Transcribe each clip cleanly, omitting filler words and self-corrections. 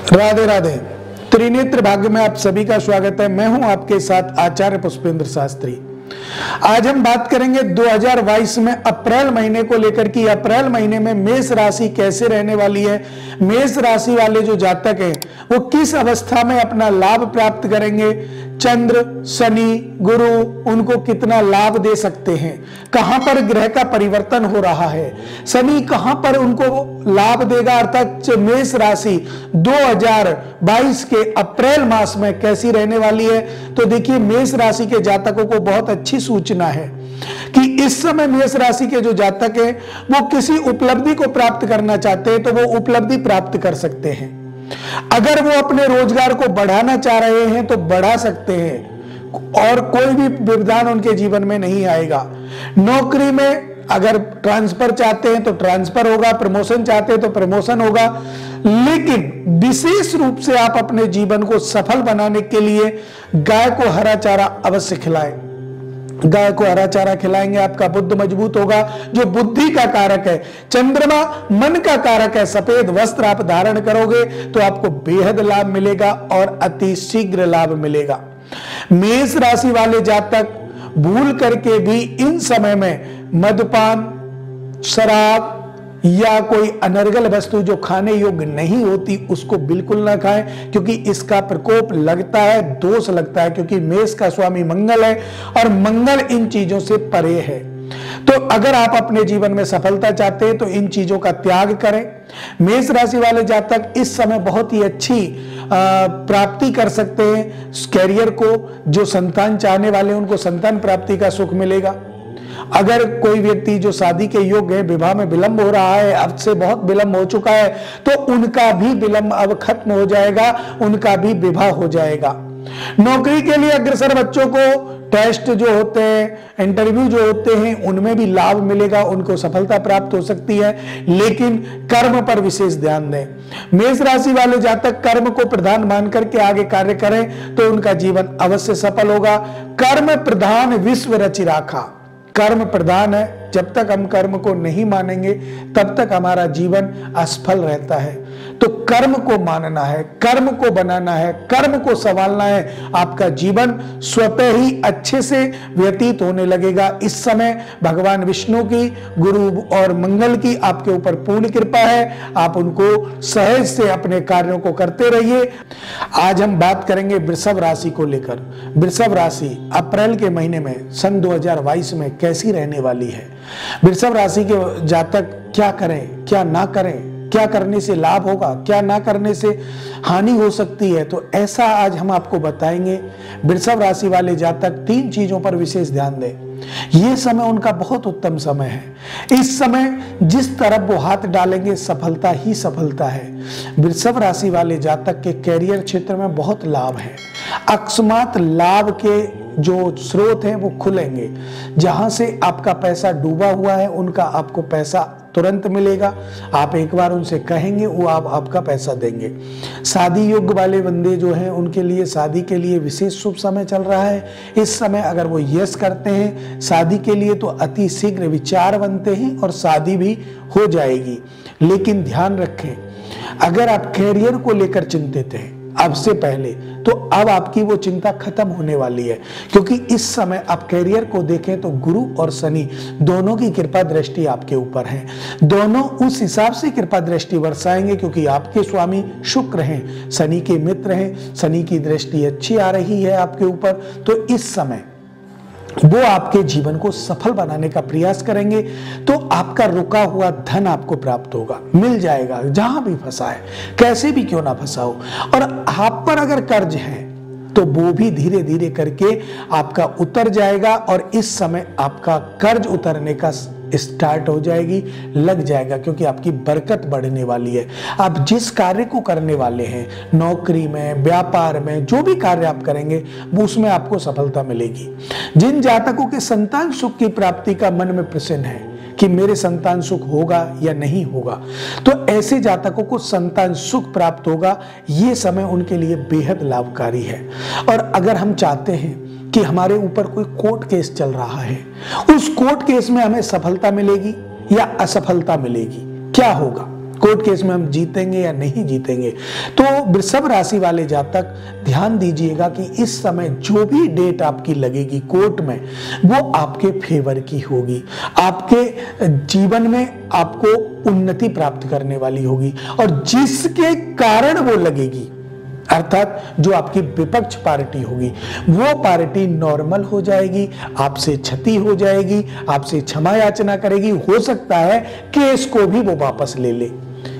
राधे राधे। त्रिनेत्र भाग्य में आप सभी का स्वागत है। मैं हूं आपके साथ आचार्य पुष्पेंद्र शास्त्री। आज हम बात करेंगे 2022 में अप्रैल महीने को लेकर कि अप्रैल महीने में मेष राशि कैसे रहने वाली है। मेष राशि वाले जो जातक हैं वो किस अवस्था में अपना लाभ प्राप्त करेंगे, चंद्र शनि गुरु उनको कितना लाभ दे सकते हैं, कहां पर ग्रह का परिवर्तन हो रहा है, शनि कहां पर उनको लाभ देगा, अर्थात मेष राशि 2022 के अप्रैल मास में कैसी रहने वाली है। तो देखिए, मेष राशि के जातकों को बहुत अच्छी सूचना है कि इस समय मेष राशि के जो जातक हैं वो किसी उपलब्धि को प्राप्त करना चाहते हैं तो वो उपलब्धि प्राप्त कर सकते हैं। अगर वो अपने रोजगार को बढ़ाना चाह रहे हैं तो बढ़ा सकते हैं और कोई भी व्यवधान उनके जीवन में नहीं आएगा। नौकरी में अगर ट्रांसफर चाहते हैं तो ट्रांसफर होगा, प्रमोशन चाहते हैं तो प्रमोशन होगा, लेकिन विशेष रूप से आप अपने जीवन को सफल बनाने के लिए गाय को हरा चारा अवश्य खिलाएं। गाय को हरा चारा खिलाएंगे, आपका बुद्धि मजबूत होगा, जो बुद्धि का कारक है। चंद्रमा मन का कारक है। सफेद वस्त्र आप धारण करोगे तो आपको बेहद लाभ मिलेगा और अति शीघ्र लाभ मिलेगा। मेष राशि वाले जातक भूल करके भी इन समय में मद्यपान, शराब या कोई अनर्गल वस्तु जो खाने योग्य नहीं होती उसको बिल्कुल ना खाएं, क्योंकि इसका प्रकोप लगता है, दोष लगता है, क्योंकि मेष का स्वामी मंगल है और मंगल इन चीजों से परे है। तो अगर आप अपने जीवन में सफलता चाहते हैं तो इन चीजों का त्याग करें। मेष राशि वाले जातक इस समय बहुत ही अच्छी प्राप्ति कर सकते हैं। कैरियर को जो संतान चाहने वाले हैं उनको संतान प्राप्ति का सुख मिलेगा। अगर कोई व्यक्ति जो शादी के योग्य है, विवाह में विलंब हो रहा है, अब से बहुत विलंब हो चुका है, तो उनका भी विलंब अब खत्म हो जाएगा, उनका भी विवाह हो जाएगा। नौकरी के लिए अग्रसर बच्चों को टेस्ट जो होते हैं, इंटरव्यू जो होते हैं, उनमें भी लाभ मिलेगा, उनको सफलता प्राप्त हो सकती है, लेकिन कर्म पर विशेष ध्यान दें। मेष राशि वाले जातक कर्म को प्रधान मान करके आगे कार्य करें तो उनका जीवन अवश्य सफल होगा। कर्म प्रधान विश्व रचि राखा। कर्म प्रधान है। जब तक हम कर्म को नहीं मानेंगे तब तक हमारा जीवन असफल रहता है। तो कर्म को मानना है, कर्म को बनाना है, कर्म को संभालना है। आपका जीवन स्वतः ही अच्छे से व्यतीत होने लगेगा। इस समय भगवान विष्णु की, गुरु और मंगल की आपके ऊपर पूर्ण कृपा है। आप उनको सहज से अपने कार्यों को करते रहिए। आज हम बात करेंगे वृषभ राशि को लेकर। वृषभ राशि अप्रैल के महीने में सन 2022 में कैसी रहने वाली है। वृषभ राशि के जातक क्या करें, क्या ना करें, क्या करने से लाभ होगा, क्या ना करने से हानि हो सकती है, तो ऐसा आज हम आपको बताएंगे। वृषभ राशि वाले जातक 3 चीजों पर विशेष ध्यान दें। यह समय उनका बहुत उत्तम समय है। इस समय जिस तरफ वो हाथ डालेंगे सफलता ही सफलता है। वृषभ राशि वाले जातक के कैरियर क्षेत्र में बहुत लाभ है। अकस्मात लाभ के जो स्रोत हैं वो खुलेंगे। जहां से आपका पैसा डूबा हुआ है उनका आपको पैसा तुरंत मिलेगा। आप एक बार उनसे कहेंगे वो आपका पैसा देंगे। शादी योग्य वाले बंदे जो हैं उनके लिए शादी के लिए विशेष शुभ समय चल रहा है। इस समय अगर वो यस करते हैं शादी के लिए तो अति शीघ्र विचार बनते हैं और शादी भी हो जाएगी। लेकिन ध्यान रखें, अगर आप कैरियर को लेकर चिंतित हैं अब से पहले, तो अब आपकी वो चिंता खत्म होने वाली है, क्योंकि इस समय आप कैरियर को देखें तो गुरु और शनि दोनों की कृपा दृष्टि आपके ऊपर है। दोनों उस हिसाब से कृपा दृष्टि बरसाएंगे क्योंकि आपके स्वामी शुक्र हैं, शनि के मित्र हैं। शनि की दृष्टि अच्छी आ रही है आपके ऊपर, तो इस समय वो आपके जीवन को सफल बनाने का प्रयास करेंगे। तो आपका रुका हुआ धन आपको प्राप्त होगा, मिल जाएगा, जहां भी फंसा है, कैसे भी क्यों ना फंसा हो। और आप पर अगर कर्ज है तो वो भी धीरे धीरे करके आपका उतर जाएगा और इस समय आपका कर्ज उतरने का स्टार्ट हो जाएगी, लग जाएगा, क्योंकि आपकी बरकत बढ़ने वाली है। आप जिस कार्य को करने वाले हैं, नौकरी में, व्यापार में, जो भी कार्य आप करेंगे वो उसमें आपको सफलता मिलेगी। जिन जातकों के संतान सुख की प्राप्ति का मन में प्रश्न है कि मेरे संतान सुख होगा या नहीं होगा, तो ऐसे जातकों को संतान सुख प्राप्त होगा। ये समय उनके लिए बेहद लाभकारी है। और अगर हम चाहते हैं कि हमारे ऊपर कोई कोर्ट केस चल रहा है, उस कोर्ट केस में हमें सफलता मिलेगी या असफलता मिलेगी, क्या होगा, कोर्ट केस में हम जीतेंगे या नहीं जीतेंगे। तो वृषभ राशि वाले जातक ध्यान दीजिएगा कि इस समय जो भी डेट आपकी लगेगी कोर्ट में, वो आपके फेवर की होगी, आपके जीवन में आपको उन्नति प्राप्त करने वाली होगी, और जिसके कारण वो लगेगी, अर्थात जो आपकी विपक्ष पार्टी होगी, वो पार्टी नॉर्मल हो जाएगी, आपसे क्षति हो जाएगी, आपसे क्षमा याचना करेगी, हो सकता है केस को भी वो वापस ले ले।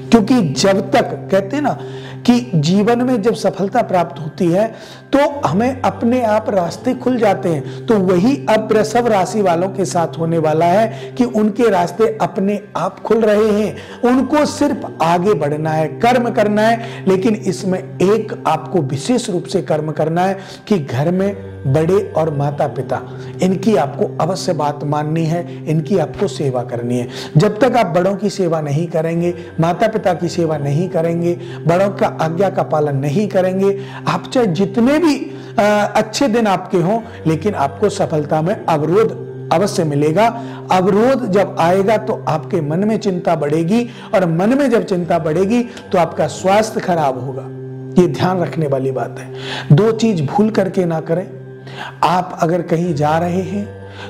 क्योंकि जब तक कहते हैं ना कि जीवन में जब सफलता प्राप्त होती है तो हमें अपने आप रास्ते खुल जाते हैं, तो वही अब वृषभ राशि वालों के साथ होने वाला है कि उनके रास्ते अपने आप खुल रहे हैं। उनको सिर्फ आगे बढ़ना है, कर्म करना है, लेकिन इसमें एक आपको विशेष रूप से कर्म करना है कि घर में बड़े और माता पिता, इनकी आपको अवश्य बात माननी है, इनकी आपको सेवा करनी है। जब तक आप बड़ों की सेवा नहीं करेंगे, माता पिता की सेवा नहीं करेंगे, बड़ों का आज्ञा का पालन नहीं करेंगे, आप चाहे जितने भी अच्छे दिन आपके हों, लेकिन आपको सफलता में अवरोध अवश्य मिलेगा। अवरोध जब आएगा तो आपके मन में चिंता बढ़ेगी, और मन में जब चिंता बढ़ेगी तो आपका स्वास्थ्य खराब होगा। ये ध्यान रखने वाली बात है। दो चीज भूल करके ना करें। आप अगर कहीं जा रहे हैं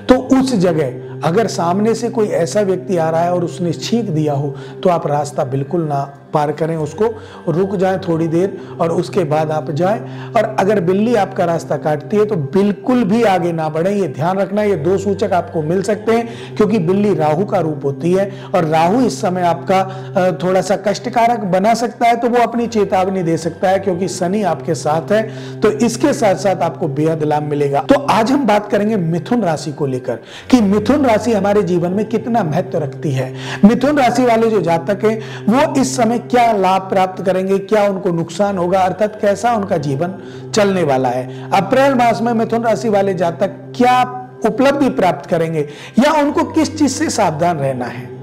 तो उस जगह अगर सामने से कोई ऐसा व्यक्ति आ रहा है और उसने छींक दिया हो, तो आप रास्ता बिल्कुल ना पार करें, उसको रुक जाएं थोड़ी देर और उसके बाद आप जाएं। और अगर बिल्ली आपका रास्ता काटती है तो बिल्कुल भी आगे ना बढ़ें। ये ध्यान रखना, ये दो सूचक आपको मिल सकते हैं, क्योंकि बिल्ली राहु का रूप होती है और राहु इस समय आपका थोड़ा सा कष्टकारक बना सकता है, तो वो अपनी चेतावनी दे सकता है, क्योंकि शनि आपके साथ है। तो इसके साथ साथ आपको बेहद लाभ मिलेगा। तो आज हम बात करेंगे मिथुन राशि को लेकर कि मिथुन राशि हमारे जीवन में कितना महत्व रखती है। मिथुन राशि वाले जो जातक हैं वो इस समय क्या लाभ प्राप्त करेंगे, क्या उनको नुकसान होगा, अर्थात कैसा उनका जीवन चलने वाला है। अप्रैल मास में मिथुन राशि वाले जातक क्या उपलब्धि प्राप्त करेंगे या उनको किस चीज से सावधान रहना है।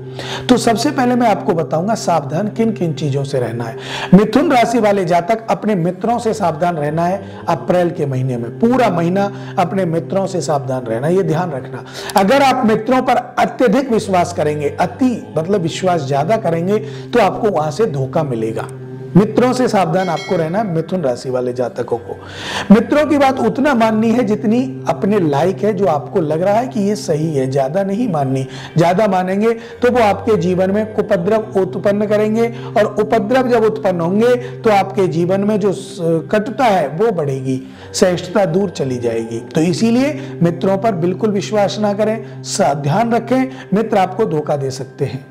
तो सबसे पहले मैं आपको बताऊंगा सावधान किन किन चीजों से रहना है। मिथुन राशि वाले जातक अपने मित्रों से सावधान रहना है। अप्रैल के महीने में पूरा महीना अपने मित्रों से सावधान रहना, ये ध्यान रखना। अगर आप मित्रों पर अत्यधिक विश्वास करेंगे, अति मतलब विश्वास ज्यादा करेंगे, तो आपको वहां से धोखा मिलेगा। मित्रों से सावधान आपको रहना है। मिथुन राशि वाले जातकों को मित्रों की बात उतना माननी है जितनी अपने लायक है, जो आपको लग रहा है कि ये सही है, ज्यादा नहीं माननी। ज्यादा मानेंगे तो वो आपके जीवन में कुपद्रव उत्पन्न करेंगे, और उपद्रव जब उत्पन्न होंगे तो आपके जीवन में जो कटुता है वो बढ़ेगी, श्रेष्ठता दूर चली जाएगी। तो इसीलिए मित्रों पर बिल्कुल विश्वास ना करें, ध्यान रखें, मित्र आपको धोखा दे सकते हैं।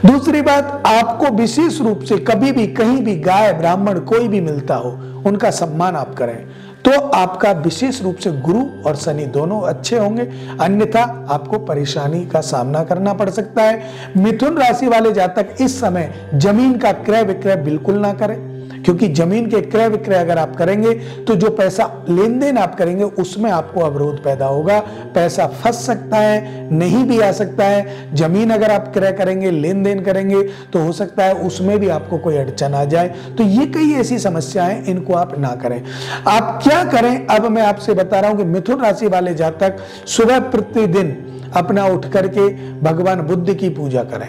दूसरी बात, आपको विशेष रूप से कभी भी कहीं भी गाय ब्राह्मण कोई भी मिलता हो, उनका सम्मान आप करें, तो आपका विशेष रूप से गुरु और शनि दोनों अच्छे होंगे, अन्यथा आपको परेशानी का सामना करना पड़ सकता है। मिथुन राशि वाले जातक इस समय जमीन का क्रय विक्रय बिल्कुल ना करें, क्योंकि जमीन के क्रय विक्रय अगर आप करेंगे तो जो पैसा लेन देन आप करेंगे उसमें आपको अवरोध पैदा होगा, पैसा फंस सकता है, नहीं भी आ सकता है। जमीन अगर आप क्रय करेंगे, लेन देन करेंगे, तो हो सकता है उसमें भी आपको कोई अड़चन आ जाए। तो ये कई ऐसी समस्याएं, इनको आप ना करें। आप क्या करें, अब मैं आपसे बता रहा हूं कि मिथुन राशि वाले जातक सुबह प्रतिदिन अपना उठ करके भगवान बुद्ध की पूजा करें,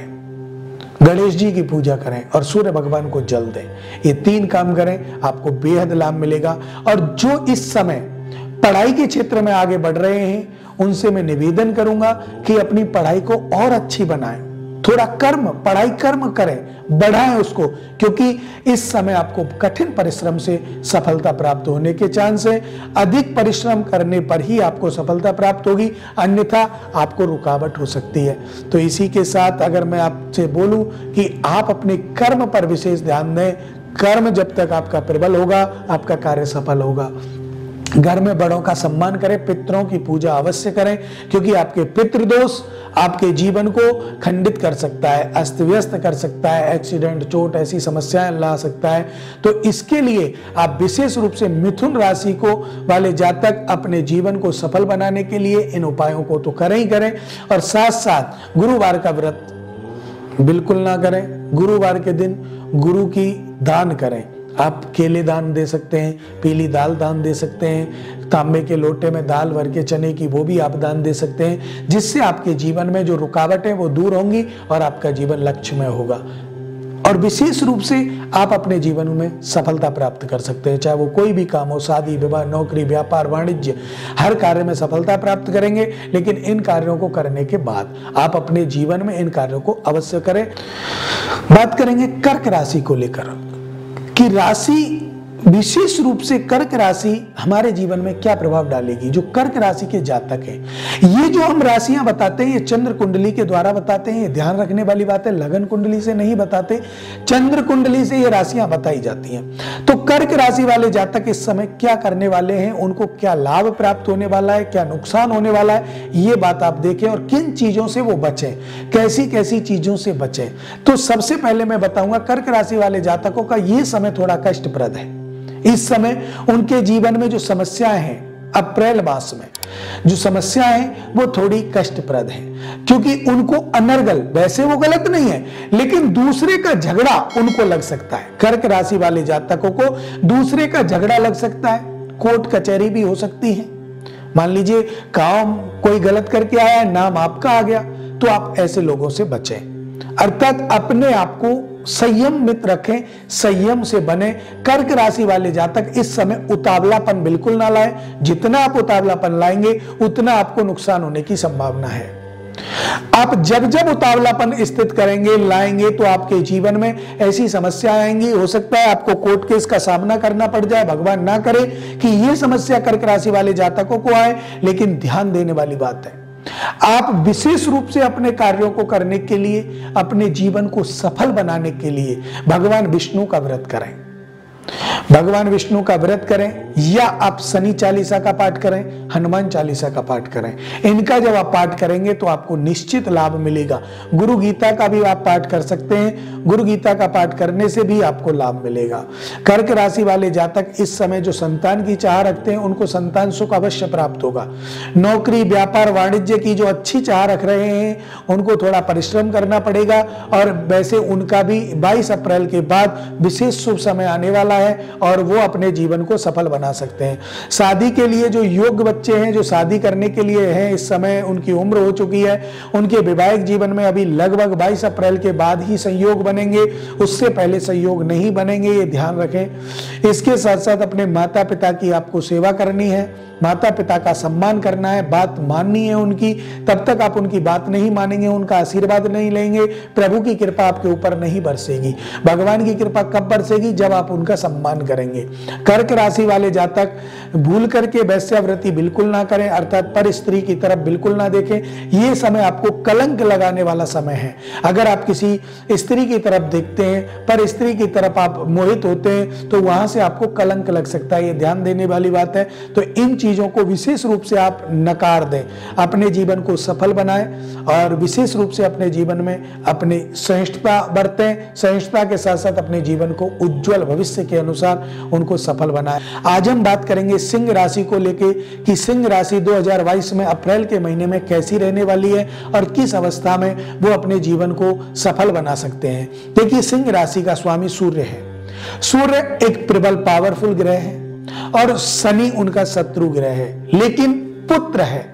गणेश जी की पूजा करें और सूर्य भगवान को जल दें। ये तीन काम करें, आपको बेहद लाभ मिलेगा। और जो इस समय पढ़ाई के क्षेत्र में आगे बढ़ रहे हैं, उनसे मैं निवेदन करूंगा कि अपनी पढ़ाई को और अच्छी बनाएं, थोड़ा पढ़ाई कर्म करें, बढ़ाएं उसको, क्योंकि इस समय आपको कठिन परिश्रम से सफलता प्राप्त होने के चांस है। अधिक परिश्रम करने पर ही आपको सफलता प्राप्त होगी, अन्यथा आपको रुकावट हो सकती है। तो इसी के साथ अगर मैं आपसे बोलूं कि आप अपने कर्म पर विशेष ध्यान दें, कर्म जब तक आपका प्रबल होगा, आपका कार्य सफल होगा। घर में बड़ों का सम्मान करें, पितरों की पूजा अवश्य करें, क्योंकि आपके पितृदोष आपके जीवन को खंडित कर सकता है, अस्त व्यस्त कर सकता है, एक्सीडेंट, चोट, ऐसी समस्याएं ला सकता है। तो इसके लिए आप विशेष रूप से मिथुन राशि को वाले जातक अपने जीवन को सफल बनाने के लिए इन उपायों को तो करें ही करें, और साथ साथ गुरुवार का व्रत बिल्कुल ना करें। गुरुवार के दिन गुरु की दान करें। आप केले दान दे सकते हैं, पीली दाल दान दे सकते हैं, तांबे के लोटे में दाल भर के चने की वो भी आप दान दे सकते हैं, जिससे आपके जीवन में जो रुकावटें वो दूर होंगी और आपका जीवन लक्ष्यमय होगा। और विशेष रूप से आप अपने जीवन में सफलता प्राप्त कर सकते हैं। चाहे वो कोई भी काम हो, शादी विवाह, नौकरी, व्यापार, वाणिज्य, हर कार्य में सफलता प्राप्त करेंगे। लेकिन इन कार्यों को करने के बाद आप अपने जीवन में इन कार्यों को अवश्य करें। बात करेंगे कर्क राशि को लेकर कि राशि विशेष रूप से कर्क राशि हमारे जीवन में क्या प्रभाव डालेगी। जो कर्क राशि के जातक हैं, ये जो हम राशियां बताते हैं ये चंद्र कुंडली के द्वारा बताते हैं। ये ध्यान रखने वाली बात है, लगन कुंडली से नहीं बताते, चंद्र कुंडली से ये राशियां बताई जाती हैं। तो कर्क राशि वाले जातक इस समय क्या करने वाले हैं, उनको क्या लाभ प्राप्त होने वाला है, क्या नुकसान होने वाला है, ये बात आप देखें और किन चीजों से वो बचें, कैसी कैसी चीजों से बचें। तो सबसे पहले मैं बताऊंगा कर्क राशि वाले जातकों का ये समय थोड़ा कष्टप्रद है। इस समय उनके जीवन में जो समस्याएं हैं, अप्रैल मास में जो समस्याएं हैं वो थोड़ी कष्टप्रद हैं, क्योंकि उनको अनर्गल, वैसे वो गलत नहीं है लेकिन दूसरे का झगड़ा उनको लग सकता है। कर्क राशि वाले जातकों को दूसरे का झगड़ा लग सकता है, कोर्ट कचहरी भी हो सकती है। मान लीजिए काम कोई गलत करके आया, नाम आपका आ गया, तो आप ऐसे लोगों से बचें। अर्थात अपने आप को संयमित रखें, संयम से बने। कर्क राशि वाले जातक इस समय उतावलापन बिल्कुल ना लाएं। जितना आप उतावलापन लाएंगे उतना आपको नुकसान होने की संभावना है। आप जब जब उतावलापन स्थित करेंगे, लाएंगे, तो आपके जीवन में ऐसी समस्या आएंगी। हो सकता है आपको कोर्ट केस का सामना करना पड़ जाए, भगवान ना करे कि यह समस्या कर्क राशि वाले जातकों को आए। लेकिन ध्यान देने वाली बात है, आप विशेष रूप से अपने कार्यों को करने के लिए, अपने जीवन को सफल बनाने के लिए भगवान विष्णु का व्रत करें। भगवान विष्णु का व्रत करें, या आप शनि चालीसा का पाठ करें, हनुमान चालीसा का पाठ करें। इनका जब आप पाठ करेंगे तो आपको निश्चित लाभ मिलेगा। गुरु गीता का भी आप पाठ कर सकते हैं, गुरु गीता का पाठ करने से भी आपको लाभ मिलेगा। कर्क राशि वाले जातक इस समय जो संतान की चाह रखते हैं उनको संतान सुख अवश्य प्राप्त होगा। नौकरी, व्यापार, वाणिज्य की जो अच्छी चाह रख रहे हैं उनको थोड़ा परिश्रम करना पड़ेगा। और वैसे उनका भी 22 अप्रैल के बाद विशेष शुभ समय आने वाला है और वो अपने जीवन को सफल बना सकते हैं। शादी के लिए जो योग्य बच्चे हैं, जो शादी करने के लिए हैं, इस समय उनकी उम्र हो चुकी है, उनके वैवाहिक जीवन में अभी लगभग 22 अप्रैल के बाद ही संयोग बनेंगे, उससे पहले संयोग नहीं बनेंगे, ये ध्यान रखें। इसके साथ साथ अपने माता पिता की आपको सेवा करनी है, माता पिता का सम्मान करना है, बात माननी है उनकी। तब तक आप उनकी बात नहीं मानेंगे, उनका आशीर्वाद नहीं लेंगे, प्रभु की कृपा आपके ऊपर नहीं बरसेगी। भगवान की कृपा कब बरसेगी? जब आप उनका सम्मान करेंगे। कर्क राशि वाले जातक भूल करके वैश्यावृत्ति बिल्कुल ना करें, अर्थात पर स्त्री की तरफ बिल्कुल ना देखें। यह समय आपको कलंक लगाने वाला समय है। अगर आप किसी स्त्री की तरफ देखते हैं, पर स्त्री की तरफ आप मोहित होते हैं, तो वहां से आपको कलंक लग सकता है। ये ध्यान देने वाली बात है। तो इन चीजों को विशेष रूप से आप नकार दें, अपने जीवन को सफल बनाएं और विशेष रूप से अपने जीवन में अपनी सहिष्णुता बरतें। सहिष्णुता के साथ साथ अपने जीवन को उज्जवल भविष्य के अनुसार उनको सफल बनाएं। आज हम बात करेंगे सिंह राशि को लेके कि सिंह राशि 2022 में अप्रैल के महीने में कैसी रहने वाली है और किस अवस्था में वो अपने जीवन को सफल बना सकते हैं। देखिए, सिंह राशि का स्वामी सूर्य है। सूर्य एक प्रबल पावरफुल ग्रह है और शनि उनका शत्रु ग्रह है, लेकिन पुत्र है।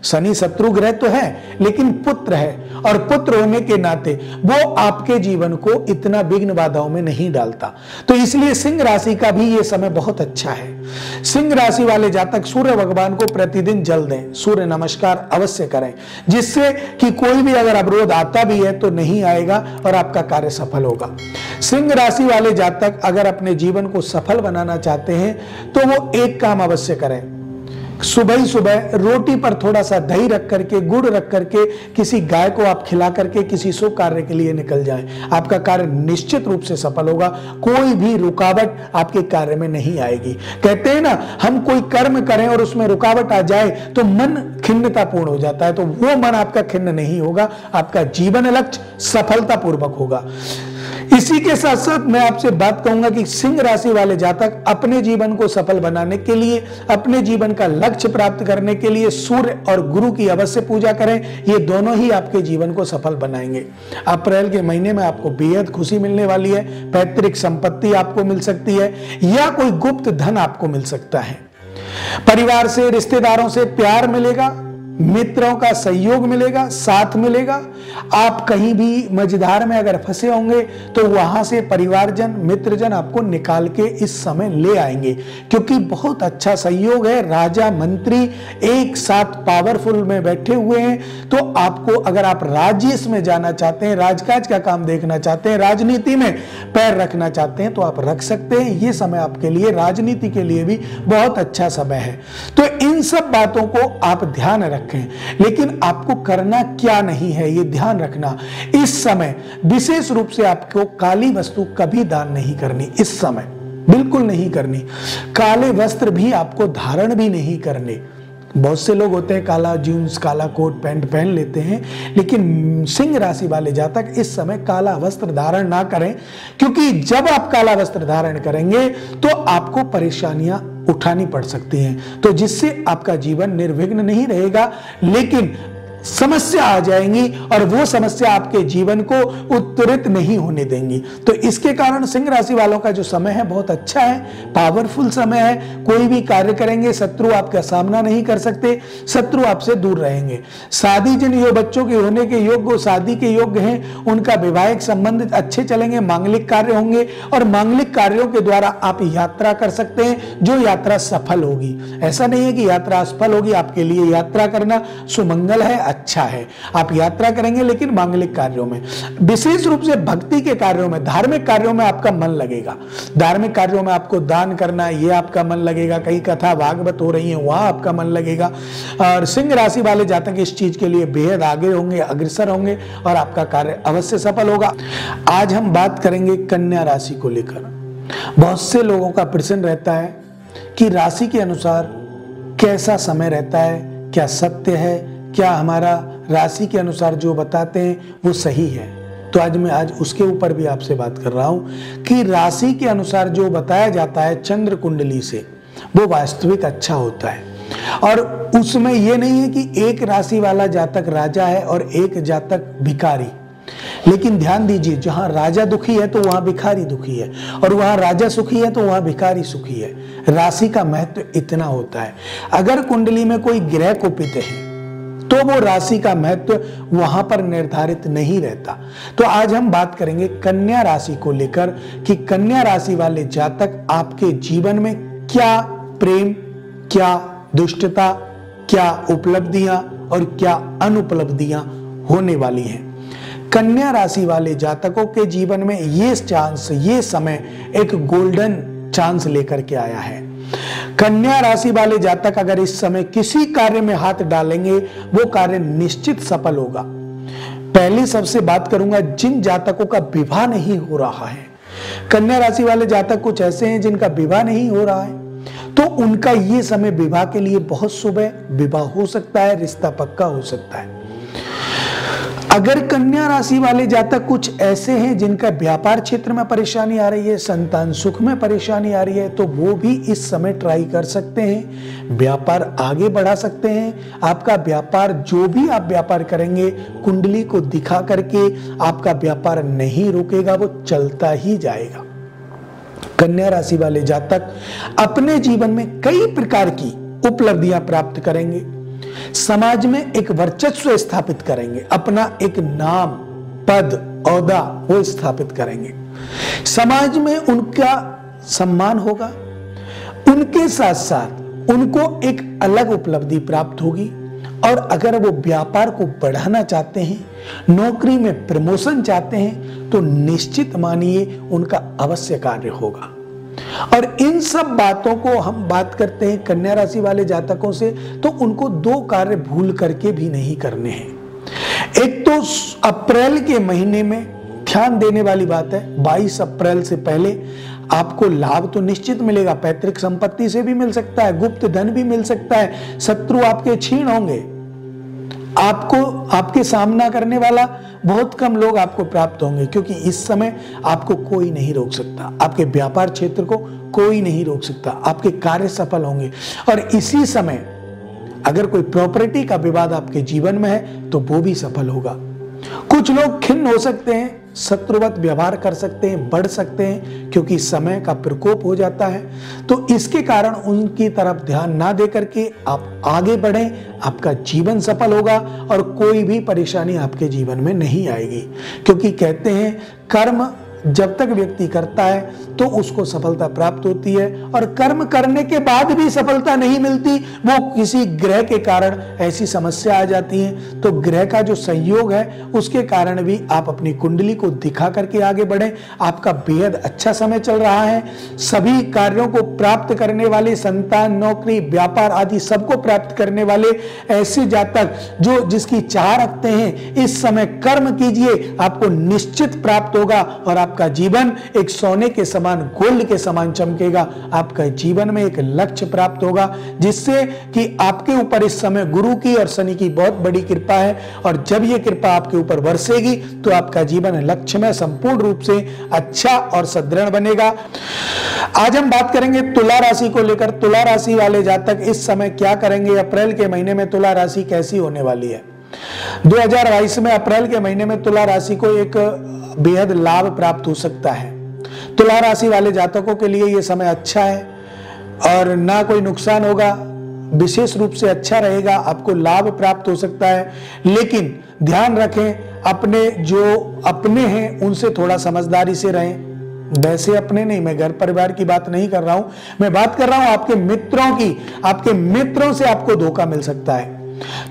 शनि शत्रु ग्रह तो है लेकिन पुत्र है, और पुत्र होने के नाते वो आपके जीवन को इतना विघ्न बाधाओं में नहीं डालता। तो इसलिए सिंह राशि का भी ये समय बहुत अच्छा है। सिंह राशि वाले जातक सूर्य भगवान को प्रतिदिन जल दें, सूर्य नमस्कार अवश्य करें, जिससे कि कोई भी अगर अवरोध आता भी है तो नहीं आएगा और आपका कार्य सफल होगा। सिंह राशि वाले जातक अगर अपने जीवन को सफल बनाना चाहते हैं तो वो एक काम अवश्य करें। सुबह ही सुबह रोटी पर थोड़ा सा दही रख करके, गुड़ रख करके किसी गाय को आप खिला करके किसी शुभ कार्य के लिए निकल जाएं। आपका कार्य निश्चित रूप से सफल होगा। कोई भी रुकावट आपके कार्य में नहीं आएगी। कहते हैं ना, हम कोई कर्म करें और उसमें रुकावट आ जाए तो मन खिन्नतापूर्ण हो जाता है, तो वो मन आपका खिन्न नहीं होगा। आपका जीवन लक्ष्य सफलतापूर्वक होगा। इसी के साथ साथ मैं आपसे बात कहूंगा कि सिंह राशि वाले जातक अपने जीवन को सफल बनाने के लिए, अपने जीवन का लक्ष्य प्राप्त करने के लिए सूर्य और गुरु की अवश्य पूजा करें। ये दोनों ही आपके जीवन को सफल बनाएंगे। अप्रैल के महीने में आपको बेहद खुशी मिलने वाली है। पैतृक संपत्ति आपको मिल सकती है या कोई गुप्त धन आपको मिल सकता है। परिवार से, रिश्तेदारों से प्यार मिलेगा। मित्रों का सहयोग मिलेगा, साथ मिलेगा। आप कहीं भी मझधार में अगर फंसे होंगे तो वहां से परिवारजन, मित्रजन आपको निकाल के इस समय ले आएंगे, क्योंकि बहुत अच्छा सहयोग है। राजा मंत्री एक साथ पावरफुल में बैठे हुए हैं। तो आपको, अगर आप राज्य में जाना चाहते हैं, राजकाज का काम देखना चाहते हैं, राजनीति में पैर रखना चाहते हैं, तो आप रख सकते हैं। ये समय आपके लिए, राजनीति के लिए भी बहुत अच्छा समय है। तो इन सब बातों को आप ध्यान रखें। लेकिन आपको करना क्या नहीं है, ये ध्यान रखना। इस समय विशेष रूप से आपको काली वस्तु कभी दान नहीं करनी, इस समय बिल्कुल नहीं करनी। काले वस्त्र भी आपको धारण भी नहीं करने। बहुत से लोग होते हैं काला जीन्स, काला कोट पैंट पहन लेते हैं, लेकिन सिंह राशि वाले जातक इस समय काला वस्त्र धारण ना करें, क्योंकि जब आप काला वस्त्र धारण करेंगे तो आपको परेशानियां उठानी पड़ सकती हैं, तो जिससे आपका जीवन निर्विघ्न नहीं रहेगा, लेकिन समस्या आ जाएंगी और वो समस्या आपके जीवन को उत्तरित नहीं होने देंगी। तो इसके कारण सिंह राशि वालों का जो समय है बहुत अच्छा है, पावरफुल समय है। कोई भी कार्य करेंगे शत्रु आपका सामना नहीं कर सकते, शत्रु आपसे दूर रहेंगे। शादी जिन बच्चों के होने के योग्य, शादी के योग्य हैं, उनका वैवाहिक संबंध अच्छे चलेंगे, मांगलिक कार्य होंगे और मांगलिक कार्यों के द्वारा आप यात्रा कर सकते हैं, जो यात्रा सफल होगी। ऐसा नहीं है कि यात्रा असफल होगी, आपके लिए यात्रा करना सुमंगल है, अच्छा है। आप यात्रा करेंगे, लेकिन मांगलिक कार्यों में, विशेष रूप से भक्ति के कार्यों में, धार्मिक कार्यों में आपका मन लगेगा। धार्मिक कार्यों में आपको दान करना, ये आपका मन लगेगा। कई कथा भागवत हो रही है, वहां आपका मन लगेगा। और सिंह राशि वाले जातक इस चीज के लिए बेहद आगे होंगे, अग्रसर होंगे और आपका कार्य अवश्य सफल होगा। आज हम बात करेंगे कन्या राशि को लेकर। बहुत से लोगों का प्रश्न रहता है कि राशि के अनुसार कैसा समय रहता है, क्या सत्य है, क्या हमारा राशि के अनुसार जो बताते हैं वो सही है। तो आज उसके ऊपर भी आपसे बात कर रहा हूं कि राशि के अनुसार जो बताया जाता है चंद्र कुंडली से, वो वास्तविक अच्छा होता है। और उसमें यह नहीं है कि एक राशि वाला जातक राजा है और एक जातक भिखारी। लेकिन ध्यान दीजिए, जहां राजा दुखी है तो वहां भिखारी दुखी है, और वहां राजा सुखी है तो वहां भिखारी सुखी है। राशि का महत्व इतना होता है। अगर कुंडली में कोई ग्रह कुपित है तो वो राशि का महत्व वहां पर निर्धारित नहीं रहता। तो आज हम बात करेंगे कन्या राशि को लेकर कि कन्या राशि वाले जातक आपके जीवन में क्या प्रेम, क्या दुष्टता, क्या उपलब्धियां और क्या अनुपलब्धियां होने वाली हैं। कन्या राशि वाले जातकों के जीवन में ये चांस, ये समय एक गोल्डन चांस लेकर के आया है। कन्या राशि वाले जातक अगर इस समय किसी कार्य में हाथ डालेंगे, वो कार्य निश्चित सफल होगा। पहली सबसे बात करूंगा जिन जातकों का विवाह नहीं हो रहा है। कन्या राशि वाले जातक कुछ ऐसे हैं जिनका विवाह नहीं हो रहा है, तो उनका ये समय विवाह के लिए बहुत शुभ है। विवाह हो सकता है, रिश्ता पक्का हो सकता है। अगर कन्या राशि वाले जातक कुछ ऐसे हैं जिनका व्यापार क्षेत्र में परेशानी आ रही है, संतान सुख में परेशानी आ रही है, तो वो भी इस समय ट्राई कर सकते हैं, व्यापार आगे बढ़ा सकते हैं। आपका व्यापार, जो भी आप व्यापार करेंगे, कुंडली को दिखा करके आपका व्यापार नहीं रुकेगा, वो चलता ही जाएगा। कन्या राशि वाले जातक अपने जीवन में कई प्रकार की उपलब्धियां प्राप्त करेंगे, समाज में एक वर्चस्व स्थापित करेंगे, अपना एक नाम, पद, औहदा वो स्थापित करेंगे। समाज में उनका सम्मान होगा, उनके साथ साथ उनको एक अलग उपलब्धि प्राप्त होगी। और अगर वो व्यापार को बढ़ाना चाहते हैं, नौकरी में प्रमोशन चाहते हैं, तो निश्चित मानिए उनका अवश्य कार्य होगा। और इन सब बातों को हम बात करते हैं कन्या राशि वाले जातकों से, तो उनको दो कार्य भूल करके भी नहीं करने हैं। एक तो अप्रैल के महीने में ध्यान देने वाली बात है, 22 अप्रैल से पहले आपको लाभ तो निश्चित मिलेगा। पैतृक संपत्ति से भी मिल सकता है, गुप्त धन भी मिल सकता है, शत्रु आपके क्षीण होंगे, आपको आपके सामना करने वाला बहुत कम लोग आपको प्राप्त होंगे, क्योंकि इस समय आपको कोई नहीं रोक सकता, आपके व्यापार क्षेत्र को कोई नहीं रोक सकता, आपके कार्य सफल होंगे। और इसी समय अगर कोई प्रॉपर्टी का विवाद आपके जीवन में है तो वो भी सफल होगा। कुछ लोग खिन्न हो सकते हैं, शत्रुवत व्यवहार कर सकते हैं, बढ़ सकते हैं, क्योंकि समय का प्रकोप हो जाता है। तो इसके कारण उनकी तरफ ध्यान ना दे करके आप आगे बढ़ें, आपका जीवन सफल होगा और कोई भी परेशानी आपके जीवन में नहीं आएगी। क्योंकि कहते हैं कर्म जब तक व्यक्ति करता है तो उसको सफलता प्राप्त होती है, और कर्म करने के बाद भी सफलता नहीं मिलती, वो किसी ग्रह के कारण ऐसी समस्या आ जाती है। तो ग्रह का जो संयोग है उसके कारण भी आप अपनी कुंडली को दिखा करके आगे बढ़ें। आपका बेहद अच्छा समय चल रहा है। सभी कार्यों को प्राप्त करने वाले, संतान, नौकरी, व्यापार आदि सबको प्राप्त करने वाले ऐसे जातक जो जिसकी चाह रखते हैं, इस समय कर्म कीजिए, आपको निश्चित प्राप्त होगा और आपका जीवन एक सोने के समान, गोल्ड के समान चमकेगा। आपका जीवन में एक लक्ष्य प्राप्त होगा, जिससे कि आपके ऊपर इस समय गुरु की और शनि की बहुत बड़ी कृपा है, और जब ये कृपा आपके ऊपर बरसेगी तो आपका जीवन लक्ष्य में संपूर्ण रूप से अच्छा और सुदृढ़ बनेगा। आज हम बात करेंगे तुला राशि को लेकर। तुला राशि वाले जातक इस समय क्या करेंगे? अप्रैल के महीने में तुला राशि कैसी होने वाली है? 2022 में अप्रैल के महीने में तुला राशि को एक बेहद लाभ प्राप्त हो सकता है। तुला राशि वाले जातकों के लिए यह समय अच्छा है और ना कोई नुकसान होगा, विशेष रूप से अच्छा रहेगा, आपको लाभ प्राप्त हो सकता है। लेकिन ध्यान रखें, अपने जो अपने हैं उनसे थोड़ा समझदारी से रहें। वैसे अपने नहीं, मैं घर परिवार की बात नहीं कर रहा हूं, मैं बात कर रहा हूं आपके मित्रों की। आपके मित्रों से आपको धोखा मिल सकता है।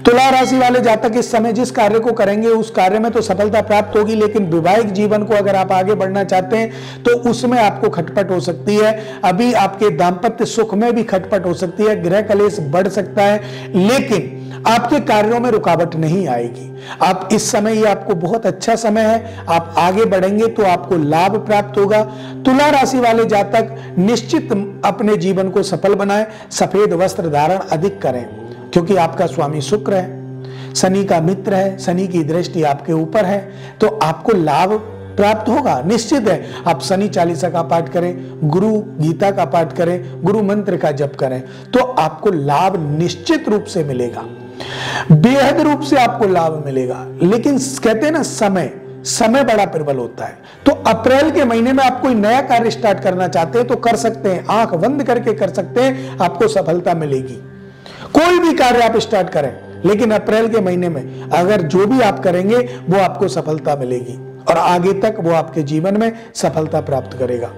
तुला राशि वाले जातक इस समय जिस कार्य को करेंगे उस कार्य में तो सफलता प्राप्त होगी, लेकिन वैवाहिक जीवन को अगर आप आगे बढ़ना चाहते हैं तो उसमें आपको खटपट हो सकती है। अभी आपके दांपत्य सुख में भी खटपट हो सकती है, गृह कलेश बढ़ सकता है, लेकिन आपके कार्यों में रुकावट नहीं आएगी। आप इस समय, ये आपको बहुत अच्छा समय है, आप आगे बढ़ेंगे तो आपको लाभ प्राप्त होगा। तुला राशि वाले जातक निश्चित अपने जीवन को सफल बनाएं। सफेद वस्त्र धारण अधिक करें, क्योंकि आपका स्वामी शुक्र है, शनि का मित्र है, शनि की दृष्टि आपके ऊपर है, तो आपको लाभ प्राप्त होगा, निश्चित है। आप शनि चालीसा का पाठ करें, गुरु गीता का पाठ करें, गुरु मंत्र का जप करें, तो आपको लाभ निश्चित रूप से मिलेगा, बेहद रूप से आपको लाभ मिलेगा। लेकिन कहते हैं ना, समय बड़ा प्रबल होता है। तो अप्रैल के महीने में आप कोई नया कार्य स्टार्ट करना चाहते हैं तो कर सकते हैं, आंख बंद करके कर सकते हैं, आपको सफलता मिलेगी। कोई भी कार्य आप स्टार्ट करें, लेकिन अप्रैल के महीने में अगर जो भी आप करेंगे वो आपको सफलता मिलेगी और आगे तक वो आपके जीवन में सफलता प्राप्त करेगा।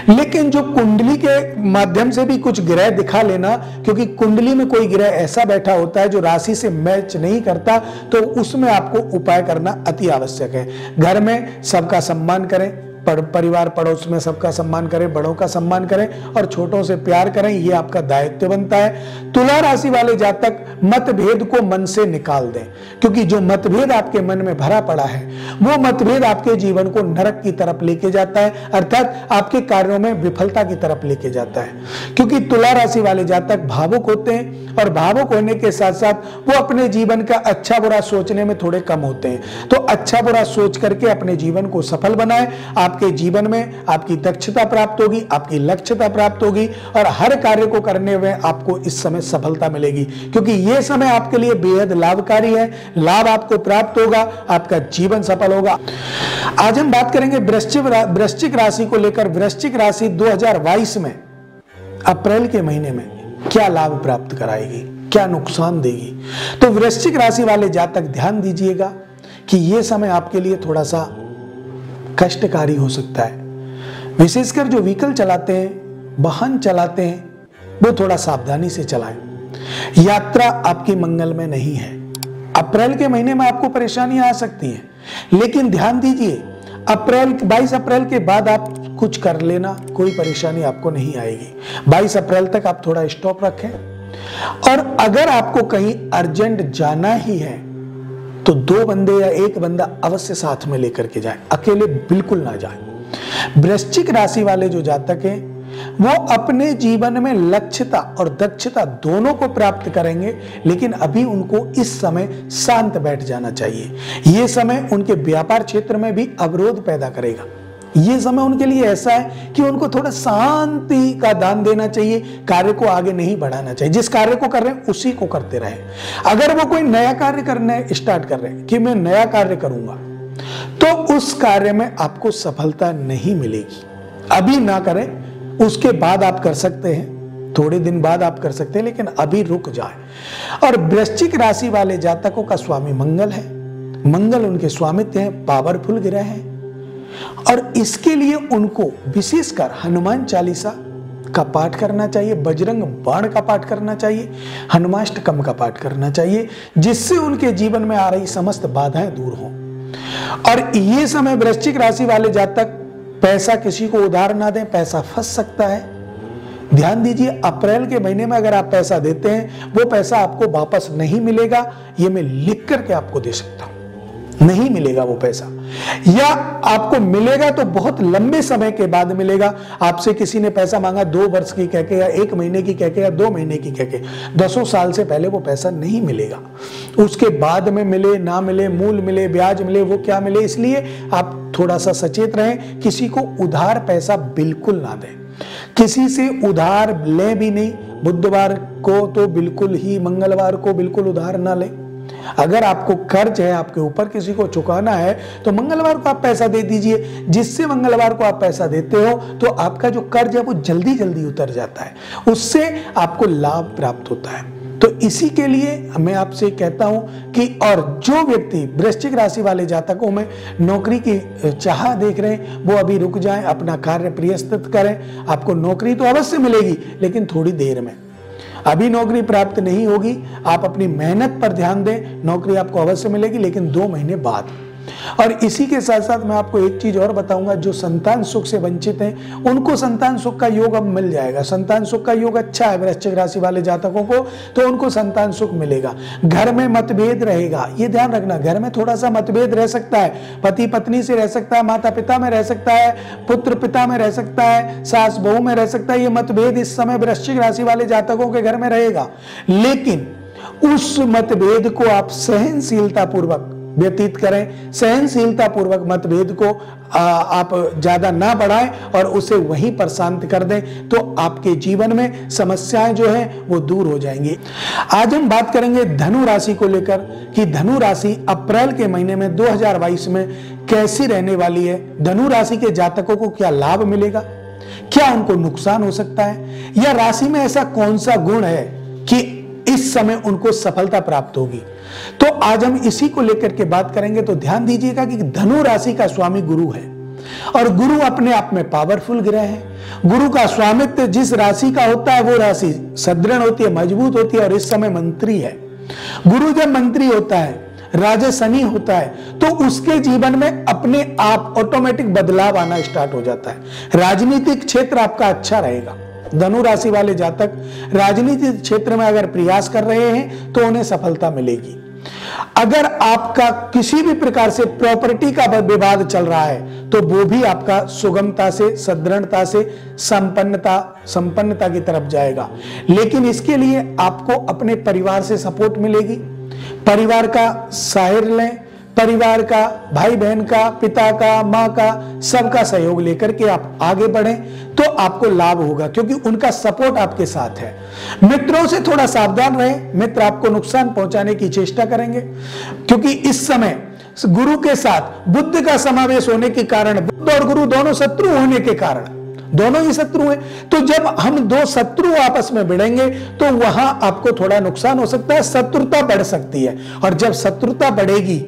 लेकिन जो कुंडली के माध्यम से भी कुछ ग्रह दिखा लेना, क्योंकि कुंडली में कोई ग्रह ऐसा बैठा होता है जो राशि से मैच नहीं करता, तो उसमें आपको उपाय करना अति आवश्यक है। घर में सबका सम्मान करें, परिवार पड़ोस में सबका सम्मान करें, बड़ों का सम्मान करें और छोटों से प्यार करें, ये आपका दायित्व बनता है। तुला राशि वाले जातक मतभेद को मन से निकाल दें, क्योंकि जो मतभेद आपके मन में भरा पड़ा है वो मतभेद आपके जीवन को नरक की तरफ लेके जाता है, अर्थात आपके कार्यों में विफलता की तरफ लेके जाता है। क्योंकि तुला राशि वाले जातक भावुक होते हैं और भावुक होने के साथ साथ वो अपने जीवन का अच्छा बुरा सोचने में थोड़े कम होते हैं। तो अच्छा बुरा सोच करके अपने जीवन को सफल बनाएं। आपके जीवन में आपकी दक्षता प्राप्त होगी, आपकी लक्ष्यता प्राप्त होगी और हर कार्य को करने में आपको इस समय सफलता मिलेगी, क्योंकि यह समय आपके लिए बेहद लाभकारी है। लाभ आपको प्राप्त होगा, आपका जीवन सफल होगा। आज हम बात करेंगे वृश्चिक राशि को लेकर। वृश्चिक राशि 2022 में अप्रैल के महीने में क्या लाभ प्राप्त कराएगी, क्या नुकसान देगी। तो वृश्चिक राशि वाले जातक ध्यान दीजिएगा कि यह समय आपके लिए थोड़ा सा कष्टकारी हो सकता है। विशेषकर जो व्हीकल चलाते हैं, वाहन चलाते हैं, वो थोड़ा सावधानी से चलाएं। यात्रा आपकी मंगल में नहीं है। अप्रैल के महीने में आपको परेशानियां आ सकती हैं, लेकिन ध्यान दीजिए 22 अप्रैल के बाद आप कुछ कर लेना, कोई परेशानी आपको नहीं आएगी। 22 अप्रैल तक आप थोड़ा स्टॉप रखें, और अगर आपको कहीं अर्जेंट जाना ही है तो 2 बंदे या 1 बंदा अवश्य साथ में लेकर के जाए, अकेले बिल्कुल ना जाए। वृश्चिक राशि वाले जो जातक हैं वो अपने जीवन में लक्ष्यता और दक्षता दोनों को प्राप्त करेंगे, लेकिन अभी उनको इस समय शांत बैठ जाना चाहिए। यह समय उनके व्यापार क्षेत्र में भी अवरोध पैदा करेगा। ये समय उनके लिए ऐसा है कि उनको थोड़ा शांति का दान देना चाहिए, कार्य को आगे नहीं बढ़ाना चाहिए। जिस कार्य को कर रहे हैं उसी को करते रहे। अगर वो कोई नया कार्य करने स्टार्ट कर रहे हैं कि मैं नया कार्य करूंगा, तो उस कार्य में आपको सफलता नहीं मिलेगी। अभी ना करें, उसके बाद आप कर सकते हैं, थोड़े दिन बाद आप कर सकते हैं, लेकिन अभी रुक जाए। और वृश्चिक राशि वाले जातकों का स्वामी मंगल है, मंगल उनके स्वामित्व हैं, पावरफुल ग्रह है, और इसके लिए उनको विशेषकर हनुमान चालीसा का पाठ करना चाहिए, बजरंग बाण का पाठ करना चाहिए, हनुमाष्टकम का पाठ करना चाहिए, जिससे उनके जीवन में आ रही समस्त बाधाएं दूर हों। और ये समय वृश्चिक राशि वाले जातक पैसा किसी को उधार ना दें, पैसा फंस सकता है। ध्यान दीजिए, अप्रैल के महीने में अगर आप पैसा देते हैं, वो पैसा आपको वापस नहीं मिलेगा। ये मैं लिख करके आपको दे सकता हूं, नहीं मिलेगा वो पैसा, या आपको मिलेगा तो बहुत लंबे समय के बाद मिलेगा। आपसे किसी ने पैसा मांगा 2 वर्ष की कहके, या 1 महीने की कहके, या 2 महीने की कहके, 10 साल से पहले वो पैसा नहीं मिलेगा। उसके बाद में मिले ना मिले, मूल मिले, ब्याज मिले, वो क्या मिले, इसलिए आप थोड़ा सा सचेत रहें। किसी को उधार पैसा बिल्कुल ना दें, किसी से उधार ले भी नहीं। बुधवार को तो बिल्कुल ही, मंगलवार को बिल्कुल उधार ना लें। अगर आपको कर्ज है आपके ऊपर, किसी को चुकाना है, तो मंगलवार को आप पैसा दे दीजिए। जिससे मंगलवार को आप पैसा देते हो तो आपका जो कर्ज है वो जल्दी जल्दी उतर जाता है, उससे आपको लाभ प्राप्त होता है। तो इसी के लिए मैं आपसे कहता हूं कि, और जो व्यक्ति वृश्चिक राशि वाले जातकों में नौकरी की चाह देख रहे हैं, वो अभी रुक जाएं, अपना कार्य प्रयत्न करें। आपको नौकरी तो अवश्य मिलेगी, लेकिन थोड़ी देर में। अभी नौकरी प्राप्त नहीं होगी, आप अपनी मेहनत पर ध्यान दें, नौकरी आपको अवश्य मिलेगी, लेकिन 2 महीने बाद। और इसी के साथ साथ मैं आपको एक चीज और बताऊंगा, जो संतान सुख से वंचित हैं उनको संतान सुख का योग अब मिल जाएगा। संतान सुख का योग अच्छा है वृश्चिक राशि वाले जातकों को, तो उनको संतान सुख मिलेगा। घर में मतभेद रहेगा, ये ध्यान रखना, घर में थोड़ा सा मतभेद रह सकता है, पति पत्नी से रह सकता है, माता पिता में रह सकता है, पुत्र पिता में रह सकता है, सास बहू में रह सकता है। ये मतभेद इस समय वृश्चिक राशि वाले जातकों के घर में रहेगा, लेकिन उस मतभेद को आप सहनशीलता पूर्वक व्यतीत करें। सहनशीलता पूर्वक मतभेद को आप ज्यादा ना बढ़ाएं और उसे वहीं पर शांत कर दें, तो आपके जीवन में समस्याएं जो है वो दूर हो जाएंगी। आज हम बात करेंगे धनु राशि को लेकर कि धनु राशि अप्रैल के महीने में 2022 में कैसी रहने वाली है। धनु राशि के जातकों को क्या लाभ मिलेगा, क्या उनको नुकसान हो सकता है, या राशि में ऐसा कौन सा गुण है कि इस समय उनको सफलता प्राप्त होगी। तो आज हम इसी को लेकर के बात करेंगे। तो ध्यान दीजिएगा कि धनु राशि का स्वामी गुरु है, और गुरु अपने आप में पावरफुल ग्रह है। गुरु का स्वामित्व जिस राशि का होता है वो राशि सुदृढ़ होती है, मजबूत होती है, और इस समय मंत्री है। गुरु जब मंत्री होता है, राजा शनि होता है, तो उसके जीवन में अपने आप ऑटोमेटिक बदलाव आना स्टार्ट हो जाता है। राजनीतिक क्षेत्र आपका अच्छा रहेगा। धनु राशि वाले जातक राजनीतिक क्षेत्र में अगर प्रयास कर रहे हैं तो उन्हें सफलता मिलेगी। अगर आपका किसी भी प्रकार से प्रॉपर्टी का विवाद चल रहा है तो वो भी आपका सुगमता से, सदृढ़ता से संपन्नता की तरफ जाएगा। लेकिन इसके लिए आपको अपने परिवार से सपोर्ट मिलेगी। परिवार का सहायता लें, परिवार का, भाई बहन का, पिता का, माँ का, सबका सहयोग लेकर के आप आगे बढ़ें तो आपको लाभ होगा, क्योंकि उनका सपोर्ट आपके साथ है। मित्रों से थोड़ा सावधान रहें, मित्र आपको नुकसान पहुंचाने की चेष्टा करेंगे, क्योंकि इस समय गुरु के साथ बुध का समावेश होने के कारण, बुध और गुरु दोनों शत्रु होने के कारण, दोनों ही शत्रु हैं, तो जब हम 2 शत्रु आपस में भिड़ेंगे तो वहां आपको थोड़ा नुकसान हो सकता है, शत्रुता बढ़ सकती है, और जब शत्रुता बढ़ेगी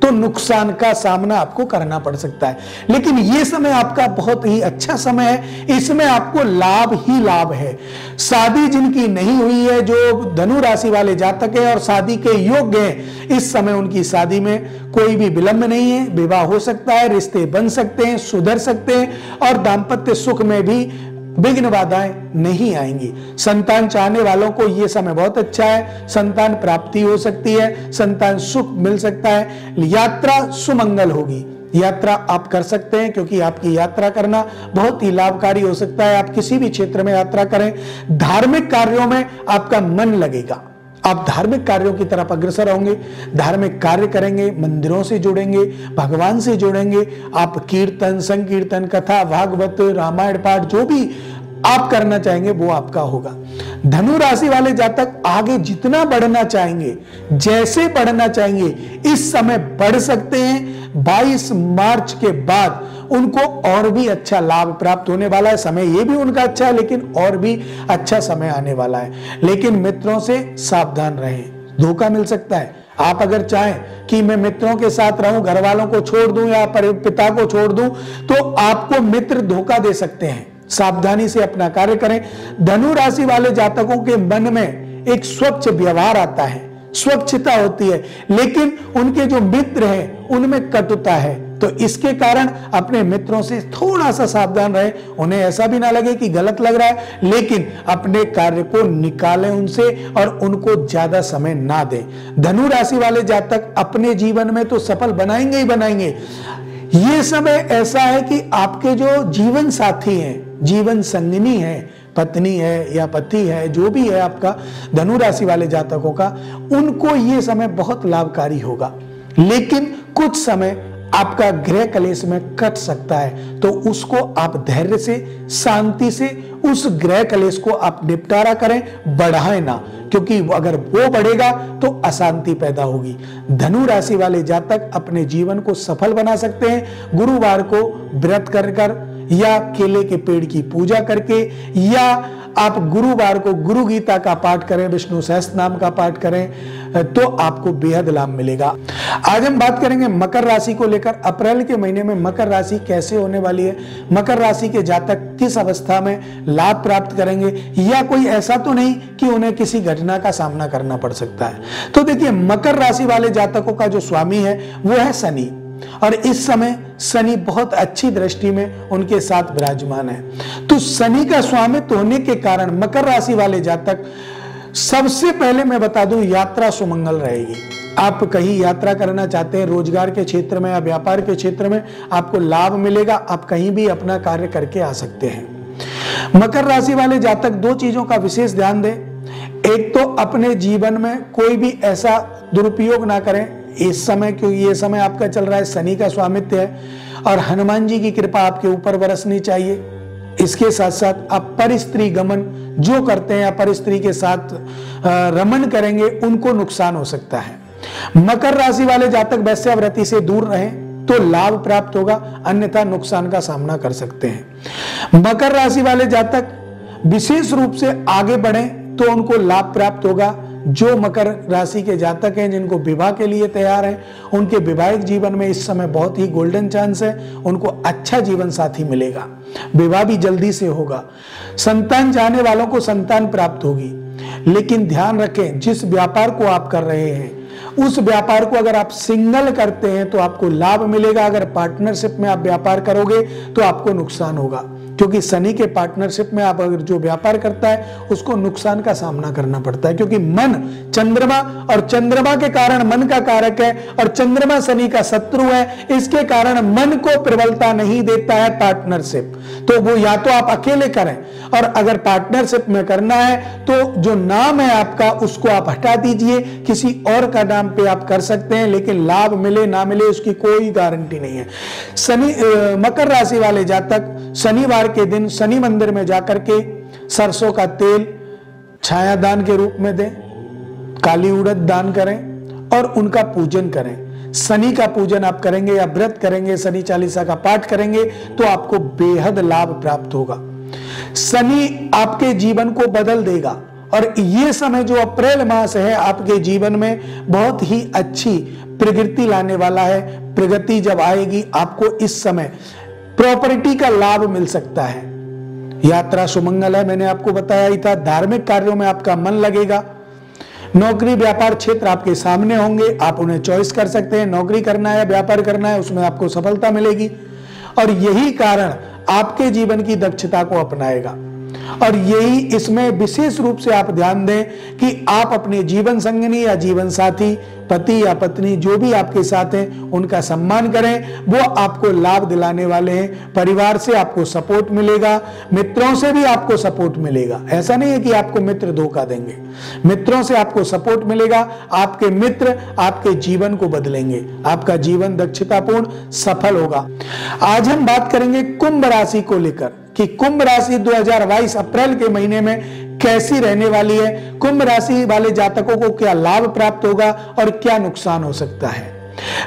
तो नुकसान का सामना आपको करना पड़ सकता है। लेकिन यह समय आपका बहुत ही अच्छा समय है, इसमें आपको लाभ ही लाभ है। शादी जिनकी नहीं हुई है, जो धनु राशि वाले जातक है और शादी के योग्य हैं, इस समय उनकी शादी में कोई भी विलंब नहीं है, विवाह हो सकता है, रिश्ते बन सकते हैं, सुधर सकते हैं, और दाम्पत्य सुख में भी विघ्न बाधाएं नहीं आएंगी। संतान चाहने वालों को यह समय बहुत अच्छा है, संतान प्राप्ति हो सकती है, संतान सुख मिल सकता है, यात्रा सुमंगल होगी। यात्रा आप कर सकते हैं, क्योंकि आपकी यात्रा करना बहुत ही लाभकारी हो सकता है। आप किसी भी क्षेत्र में यात्रा करें, धार्मिक कार्यों में आपका मन लगेगा, आप धार्मिक कार्यों की तरफ अग्रसर होंगे, धार्मिक कार्य करेंगे, मंदिरों से जुड़ेंगे, भगवान से जुड़ेंगे। आप कीर्तन, संकीर्तन, कथा, भागवत, रामायण पाठ जो भी आप करना चाहेंगे वो आपका होगा। धनु राशि वाले जातक आगे जितना बढ़ना चाहेंगे, जैसे बढ़ना चाहेंगे, इस समय बढ़ सकते हैं। 22 मार्च के बाद उनको और भी अच्छा लाभ प्राप्त होने वाला है। समय ये भी उनका अच्छा है, लेकिन और भी अच्छा समय आने वाला है। लेकिन मित्रों से सावधान रहें, धोखा मिल सकता है। आप अगर चाहें कि मैं मित्रों के साथ रहूं, घर वालों को छोड़ दूं या पिता को छोड़ दूं, तो आपको मित्र धोखा दे सकते हैं। सावधानी से अपना कार्य करें। धनु राशि वाले जातकों के मन में एक स्वच्छ व्यवहार आता है, स्वच्छता होती है, लेकिन उनके जो मित्र हैं उनमें कटुता है। तो इसके कारण अपने मित्रों से थोड़ा सा सावधान रहे। उन्हें ऐसा भी ना लगे कि गलत लग रहा है, लेकिन अपने कार्य को निकालें उनसे और उनको ज्यादा समय ना दें। धनु राशि वाले जातक अपने जीवन में तो सफल बनाएंगे ही बनाएंगे। ये समय ऐसा है कि आपके जो जीवन साथी हैं, जीवन संगिनी है, पत्नी है या पति है, जो भी है आपका धनु राशि वाले जातकों का, उनको ये समय बहुत लाभकारी होगा। लेकिन कुछ समय आपका गृह कलेश में कट सकता है, तो उसको आप धैर्य से, शांति से उस गृह कलेश को आप निपटारा करें, बढ़ाएं ना, क्योंकि अगर वो बढ़ेगा तो अशांति पैदा होगी। धनु राशि वाले जातक अपने जीवन को सफल बना सकते हैं गुरुवार को व्रत कर या केले के पेड़ की पूजा करके, या आप गुरुवार को गुरु गीता का पाठ करें, विष्णु सहस्त्र नाम का पाठ करें, तो आपको बेहद लाभ मिलेगा। आज हम बात करेंगे मकर राशि को लेकर। अप्रैल के महीने में मकर राशि कैसे होने वाली है, मकर राशि के जातक किस अवस्था में लाभ प्राप्त करेंगे, या कोई ऐसा तो नहीं कि उन्हें किसी घटना का सामना करना पड़ सकता है। तो देखिए, मकर राशि वाले जातकों का जो स्वामी है वो है शनि, और इस समय शनि बहुत अच्छी दृष्टि में उनके साथ विराजमान है। तो शनि का स्वामित्व होने के कारण मकर राशि वाले जातक, सबसे पहले मैं बता दूं, यात्रा सुमंगल रहेगी। आप कहीं यात्रा करना चाहते हैं, रोजगार के क्षेत्र में या व्यापार के क्षेत्र में आपको लाभ मिलेगा। आप कहीं भी अपना कार्य करके आ सकते हैं। मकर राशि वाले जातक दो चीजों का विशेष ध्यान दें। एक तो अपने जीवन में कोई भी ऐसा दुरुपयोग ना करें इस समय, क्योंकि ये समय आपका चल रहा है, शनि का स्वामित्व है, और हनुमान जी की कृपा आपके ऊपर बरसनी चाहिए। इसके साथ साथ आप परस्त्री गमन जो करते हैं या परस्त्री के साथ रमन करेंगे, उनको नुकसान हो सकता है। मकर राशि वाले जातक वैश्यावृत्ति से दूर रहें तो लाभ प्राप्त होगा, अन्यथा नुकसान का सामना कर सकते हैं। मकर राशि वाले जातक विशेष रूप से आगे बढ़ें तो उनको लाभ प्राप्त होगा। जो मकर राशि के जातक हैं जिनको विवाह के लिए तैयार हैं, उनके वैवाहिक जीवन में इस समय बहुत ही गोल्डन चांस है, उनको अच्छा जीवन साथी मिलेगा, विवाह भी जल्दी से होगा। संतान चाहने वालों को संतान प्राप्त होगी। लेकिन ध्यान रखें, जिस व्यापार को आप कर रहे हैं उस व्यापार को अगर आप सिंगल करते हैं तो आपको लाभ मिलेगा, अगर पार्टनरशिप में आप व्यापार करोगे तो आपको नुकसान होगा, क्योंकि शनि के पार्टनरशिप में आप अगर जो व्यापार करता है उसको नुकसान का सामना करना पड़ता है, क्योंकि मन चंद्रमा, और चंद्रमा के कारण मन का कारक है, और चंद्रमा शनि का शत्रु है। इसके कारण मन को प्रबलता नहीं देता है पार्टनरशिप। तो वो या तो आप अकेले करें, और अगर पार्टनरशिप में करना है तो जो नाम है आपका उसको आप हटा दीजिए, किसी और का नाम पे आप कर सकते हैं, लेकिन लाभ मिले ना मिले उसकी कोई गारंटी नहीं है। शनि मकर राशि वाले जातक शनिवार के दिन शनि मंदिर में जाकर के सरसों का तेल छाया दान के रूप में दें, काली उड़द दान करें और उनका पूजन करें। शनि का पूजन आप करेंगे या व्रत करेंगे, शनि चालीसा का पाठ करेंगे तो आपको बेहद लाभ प्राप्त होगा। शनि आपके जीवन को बदल देगा, और ये समय जो अप्रैल मास है आपके जीवन में बहुत ही अच्छी प्रगति लाने वाला है। प्रगति जब आएगी आपको इस समय प्रॉपर्टी का लाभ मिल सकता है। यात्रा सुमंगल है, मैंने आपको बताया ही था। धार्मिक कार्यों में आपका मन लगेगा। नौकरी व्यापार क्षेत्र आपके सामने होंगे, आप उन्हें चॉइस कर सकते हैं। नौकरी करना है, व्यापार करना है, उसमें आपको सफलता मिलेगी, और यही कारण आपके जीवन की दक्षता को अपनाएगा। और यही इसमें विशेष रूप से आप ध्यान दें कि आप अपने जीवन संगिनी या जीवन साथी, पति या पत्नी जो भी आपके साथ हैं उनका सम्मान करें, वो आपको लाभ दिलाने वाले हैं। परिवार से आपको सपोर्ट मिलेगा, मित्रों से भी आपको सपोर्ट मिलेगा। ऐसा नहीं है कि आपको मित्र धोखा देंगे, मित्रों से आपको सपोर्ट मिलेगा। आपके मित्र आपके जीवन को बदलेंगे, आपका जीवन दक्षतापूर्ण सफल होगा। आज हम बात करेंगे कुंभ राशि को लेकर कि कुंभ राशि 2022 अप्रैल के महीने में कैसी रहने वाली है, कुंभ राशि वाले जातकों को क्या लाभ प्राप्त होगा और क्या नुकसान हो सकता है।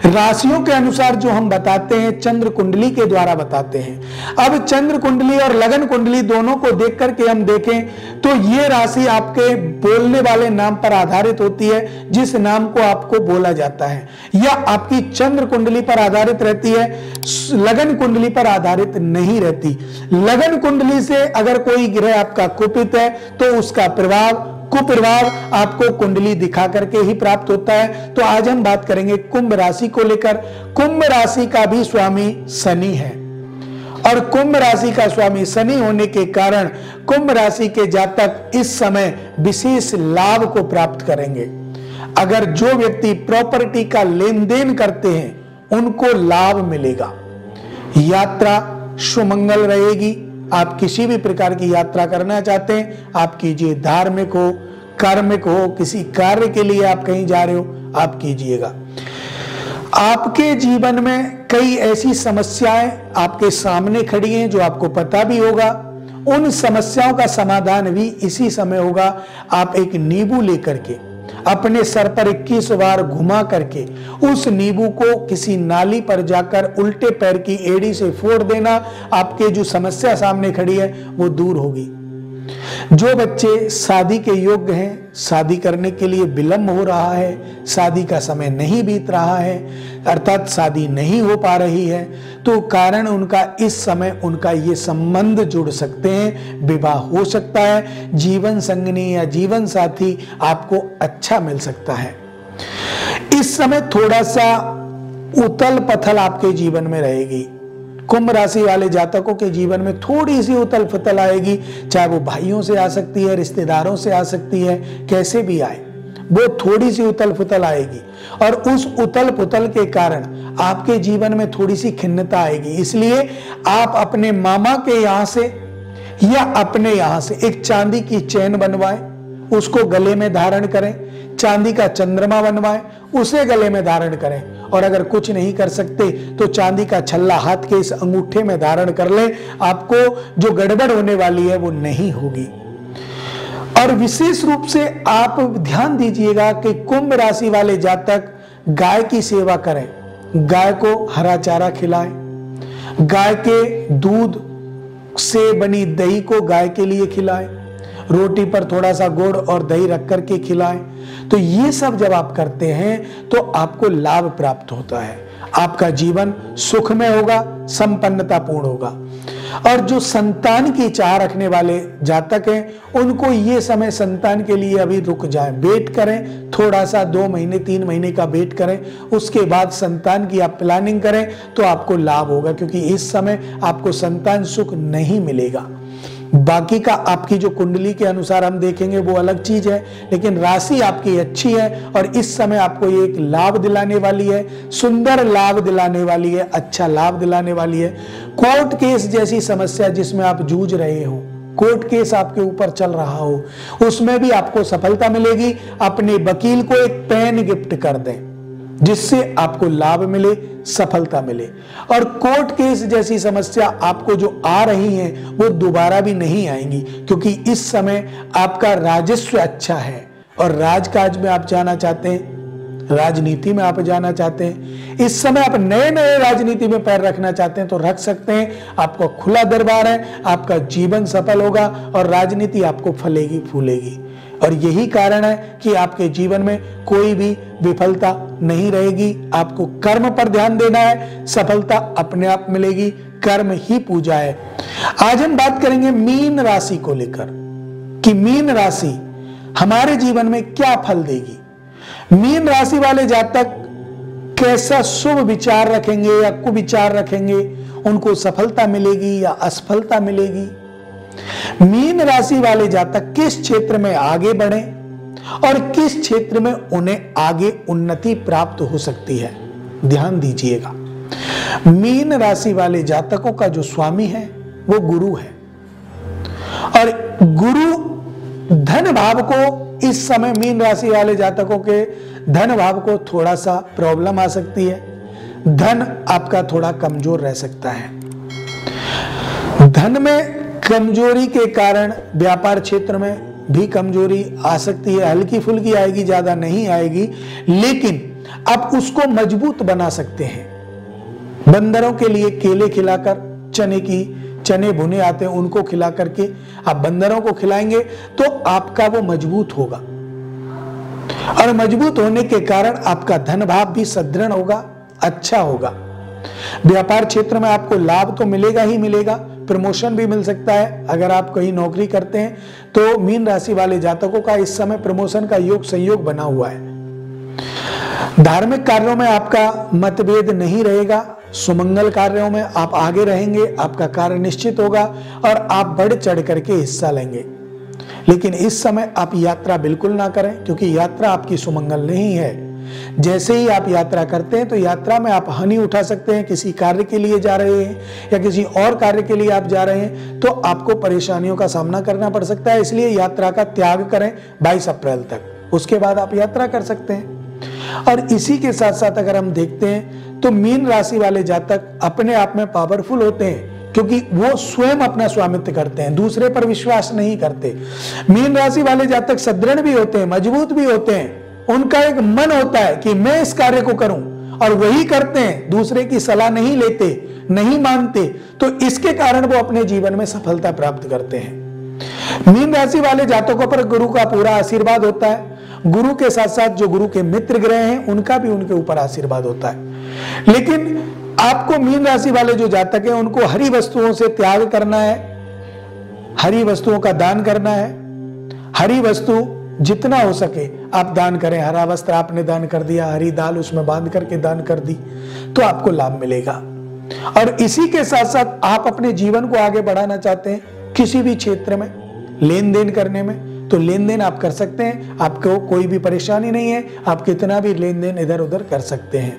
राशियों के अनुसार जो हम बताते हैं चंद्र कुंडली के द्वारा बताते हैं। अब चंद्र कुंडली और लगन कुंडली दोनों को देख करके हम देखें तो ये राशि आपके बोलने वाले नाम पर आधारित होती है, जिस नाम को आपको बोला जाता है, या आपकी चंद्र कुंडली पर आधारित रहती है, लगन कुंडली पर आधारित नहीं रहती। लगन कुंडली से अगर कोई ग्रह आपका कुपित है तो उसका कुप्रभाव आपको कुंडली दिखा करके ही प्राप्त होता है। तो आज हम बात करेंगे कुंभ राशि को लेकर। कुंभ राशि का भी स्वामी शनि है और कुंभ राशि का स्वामी शनि होने के कारण कुंभ राशि के जातक इस समय विशेष लाभ को प्राप्त करेंगे। अगर जो व्यक्ति प्रॉपर्टी का लेन देन करते हैं उनको लाभ मिलेगा, यात्रा सुमंगल रहेगी। आप किसी भी प्रकार की यात्रा करना चाहते हैं आप कीजिए, धार्मिक हो, कार्मिक हो, किसी कार्य के लिए आप कहीं जा रहे हो आप कीजिएगा। आपके जीवन में कई ऐसी समस्याएं आपके सामने खड़ी हैं जो आपको पता भी होगा, उन समस्याओं का समाधान भी इसी समय होगा। आप एक नींबू लेकर के अपने सर पर 21 बार घुमा करके उस नींबू को किसी नाली पर जाकर उल्टे पैर की एड़ी से फोड़ देना, आपके जो समस्या सामने खड़ी है वो दूर होगी। जो बच्चे शादी के योग्य हैं, शादी करने के लिए विलंब हो रहा है, शादी का समय नहीं बीत रहा है, अर्थात शादी नहीं हो पा रही है, तो कारण उनका इस समय उनका ये संबंध जुड़ सकते हैं, विवाह हो सकता है, जीवन संगिनी या जीवन साथी आपको अच्छा मिल सकता है। इस समय थोड़ा सा उथल पथल आपके जीवन में रहेगी। कुंभ राशि वाले जातकों के जीवन में थोड़ी सी उथल पुथल आएगी, चाहे वो भाइयों से आ सकती है, रिश्तेदारों से आ सकती है, कैसे भी आए वो थोड़ी सी उथल पुथल आएगी और उस उथल पुथल के कारण आपके जीवन में थोड़ी सी खिन्नता आएगी। इसलिए आप अपने मामा के यहाँ से या अपने यहाँ से एक चांदी की चैन बनवाएं, उसको गले में धारण करें, चांदी का चंद्रमा बनवाएं, उसे गले में धारण करें, और अगर कुछ नहीं कर सकते तो चांदी का छल्ला हाथ के इस अंगूठे में धारण कर लें। आपको जो गड़बड़ होने वाली है वो नहीं होगी। और विशेष रूप से आप ध्यान दीजिएगा कि कुंभ राशि वाले जातक गाय की सेवा करें, गाय को हरा चारा खिलाएं, गाय के दूध से बनी दही को गाय के लिए खिलाएं, रोटी पर थोड़ा सा गुड़ और दही रख करके खिलाएं। तो ये सब जब आप करते हैं तो आपको लाभ प्राप्त होता है, आपका जीवन सुखमय होगा, संपन्नतापूर्ण होगा। और जो संतान की चाह रखने वाले जातक हैं उनको ये समय संतान के लिए अभी रुक जाएं, वेट करें, थोड़ा सा 2 महीने 3 महीने का वेट करें, उसके बाद संतान की आप प्लानिंग करें तो आपको लाभ होगा, क्योंकि इस समय आपको संतान सुख नहीं मिलेगा। बाकी का आपकी जो कुंडली के अनुसार हम देखेंगे वो अलग चीज है, लेकिन राशि आपकी अच्छी है और इस समय आपको ये एक लाभ दिलाने वाली है, सुंदर लाभ दिलाने वाली है, अच्छा लाभ दिलाने वाली है। कोर्ट केस जैसी समस्या जिसमें आप जूझ रहे हो, कोर्ट केस आपके ऊपर चल रहा हो, उसमें भी आपको सफलता मिलेगी। अपने वकील को एक पेन गिफ्ट कर दें जिससे आपको लाभ मिले, सफलता मिले। और कोर्ट केस जैसी समस्या आपको जो आ रही हैं वो दोबारा भी नहीं आएंगी, क्योंकि इस समय आपका राजस्व अच्छा है और राजकाज में आप जाना चाहते हैं, राजनीति में आप जाना चाहते हैं, इस समय आप नए नए राजनीति में पैर रखना चाहते हैं तो रख सकते हैं। आपका खुला दरबार है, आपका जीवन सफल होगा और राजनीति आपको फलेगी फूलेगी। और यही कारण है कि आपके जीवन में कोई भी विफलता नहीं रहेगी। आपको कर्म पर ध्यान देना है, सफलता अपने आप मिलेगी, कर्म ही पूजा है। आज हम बात करेंगे मीन राशि को लेकर कि मीन राशि हमारे जीवन में क्या फल देगी। मीन राशि वाले जातक कैसा शुभ विचार रखेंगे या कुविचार रखेंगे, उनको सफलता मिलेगी या असफलता मिलेगी। मीन राशि वाले जातक किस क्षेत्र में आगे बढ़े और किस क्षेत्र में उन्हें आगे उन्नति प्राप्त हो सकती है, ध्यान दीजिएगा। मीन राशि वाले जातकों का जो स्वामी है वो गुरु है और गुरु धन भाव को इस समय मीन राशि वाले जातकों के धन भाव को थोड़ा सा प्रॉब्लम आ सकती है। धन आपका थोड़ा कमजोर रह सकता है। धन में कमजोरी के कारण व्यापार क्षेत्र में भी कमजोरी आ सकती है, हल्की फुल्की आएगी, ज्यादा नहीं आएगी, लेकिन आप उसको मजबूत बना सकते हैं। बंदरों के लिए केले खिलाकर, चने भुने आते हैं उनको खिला करके आप बंदरों को खिलाएंगे तो आपका वो मजबूत होगा और मजबूत होने के कारण आपका धन भाव भी सुदृढ़ होगा, अच्छा होगा। व्यापार क्षेत्र में आपको लाभ तो मिलेगा ही मिलेगा, प्रमोशन भी मिल सकता है। अगर आप कहीं नौकरी करते हैं तो मीन राशि वाले जातकों का इस समय प्रमोशन का योग संयोग बना हुआ है। धार्मिक कार्यों में आपका मतभेद नहीं रहेगा, सुमंगल कार्यों में आप आगे रहेंगे, आपका कार्य निश्चित होगा और आप बढ़ चढ़ करके हिस्सा लेंगे। लेकिन इस समय आप यात्रा बिल्कुल ना करें क्योंकि यात्रा आपकी सुमंगल नहीं है। जैसे ही आप यात्रा करते हैं तो यात्रा में आप हानि उठा सकते हैं। किसी कार्य के लिए जा रहे हैं या किसी और कार्य के लिए आप जा रहे हैं तो आपको परेशानियों का सामना करना पड़ सकता है। इसलिए यात्रा का त्याग करें 22 अप्रैल तक, उसके बाद आप यात्रा कर सकते हैं। और इसी के साथ साथ अगर हम देखते हैं तो मीन राशि वाले जातक अपने आप में पावरफुल होते हैं क्योंकि वो स्वयं अपना स्वामित्व करते हैं, दूसरे पर विश्वास नहीं करते। मीन राशि वाले जातक सुदृढ़ भी होते हैं, मजबूत भी होते हैं। उनका एक मन होता है कि मैं इस कार्य को करूं और वही करते हैं, दूसरे की सलाह नहीं लेते, नहीं मानते, तो इसके कारण वो अपने जीवन में सफलता प्राप्त करते हैं। मीन राशि वाले जातकों पर गुरु का पूरा आशीर्वाद होता है। गुरु के साथ साथ जो गुरु के मित्र ग्रह हैं उनका भी उनके ऊपर आशीर्वाद होता है। लेकिन आपको मीन राशि वाले जो जातक हैं उनको हरी वस्तुओं से त्याग करना है, हरी वस्तुओं का दान करना है। हरी वस्तु जितना हो सके आप दान करें। हरा वस्त्र आपने दान कर दिया, हरी दाल उसमें बांध करके दान कर दी तो आपको लाभ मिलेगा। और इसी के साथ साथ आप अपने जीवन को आगे बढ़ाना चाहते हैं किसी भी क्षेत्र में लेन देन करने में, तो लेन देन आप कर सकते हैं, आपको कोई भी परेशानी नहीं है, आप कितना भी लेन देन इधर उधर कर सकते हैं।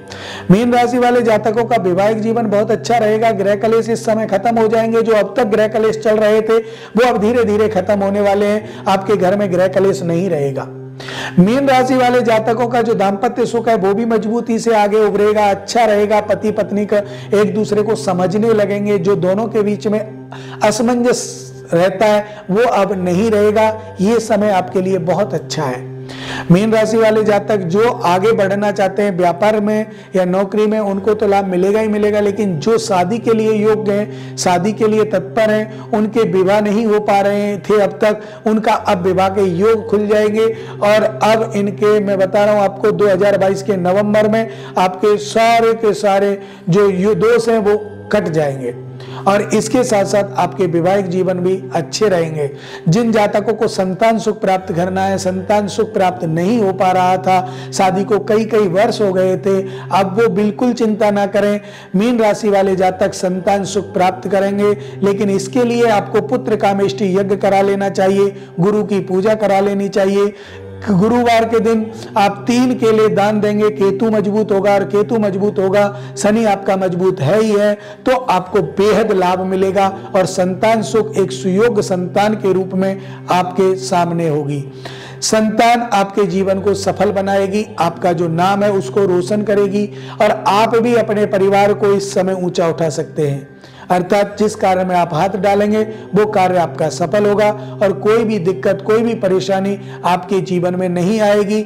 मीन राशि वाले जातकों का वैवाहिक जीवन बहुत अच्छा रहेगा। ग्रह कलेश इस समय खत्म हो जाएंगे। जो अब तक ग्रह कलेश चल रहे थे वो अब धीरे धीरे खत्म होने वाले हैं। आपके घर में ग्रह कलेश नहीं रहेगा। मीन राशि वाले जातकों का जो दाम्पत्य सुख है वो भी मजबूती से आगे उभरेगा, अच्छा रहेगा। पति पत्नी का एक दूसरे को समझने लगेंगे। जो दोनों के बीच में असमंजस रहता है वो अब नहीं रहेगा। ये समय आपके लिए बहुत अच्छा है। मीन राशि वाले जातक जो आगे बढ़ना चाहते हैं व्यापार में या नौकरी में उनको तो लाभ मिलेगा ही मिलेगा, लेकिन जो शादी के लिए योग्य हैं, शादी के लिए तत्पर हैं, उनके विवाह नहीं हो पा रहे थे अब तक, उनका अब विवाह के योग खुल जाएंगे। और अब इनके मैं बता रहा हूं आपको 2022 के नवंबर में आपके सारे के सारे जो दोष हैं वो कट जाएंगे और इसके साथ साथ आपके वैवाहिक जीवन भी अच्छे रहेंगे। जिन जातकों को संतान सुख प्राप्त करना है, संतान सुख प्राप्त नहीं हो पा रहा था, शादी को कई कई वर्ष हो गए थे, अब वो बिल्कुल चिंता ना करें। मीन राशि वाले जातक संतान सुख प्राप्त करेंगे, लेकिन इसके लिए आपको पुत्र कामेष्टि यज्ञ करा लेना चाहिए, गुरु की पूजा करा लेनी चाहिए। गुरुवार के दिन आप 3 केले दान देंगे, केतु मजबूत होगा और केतु मजबूत होगा, शनि आपका मजबूत है ही है, तो आपको बेहद लाभ मिलेगा और संतान सुख एक सुयोग्य संतान के रूप में आपके सामने होगी। संतान आपके जीवन को सफल बनाएगी, आपका जो नाम है उसको रोशन करेगी और आप भी अपने परिवार को इस समय ऊंचा उठा सकते हैं। अर्थात जिस कार्य में आप हाथ डालेंगे वो कार्य आपका सफल होगा और कोई भी दिक्कत, कोई भी परेशानी आपके जीवन में नहीं आएगी।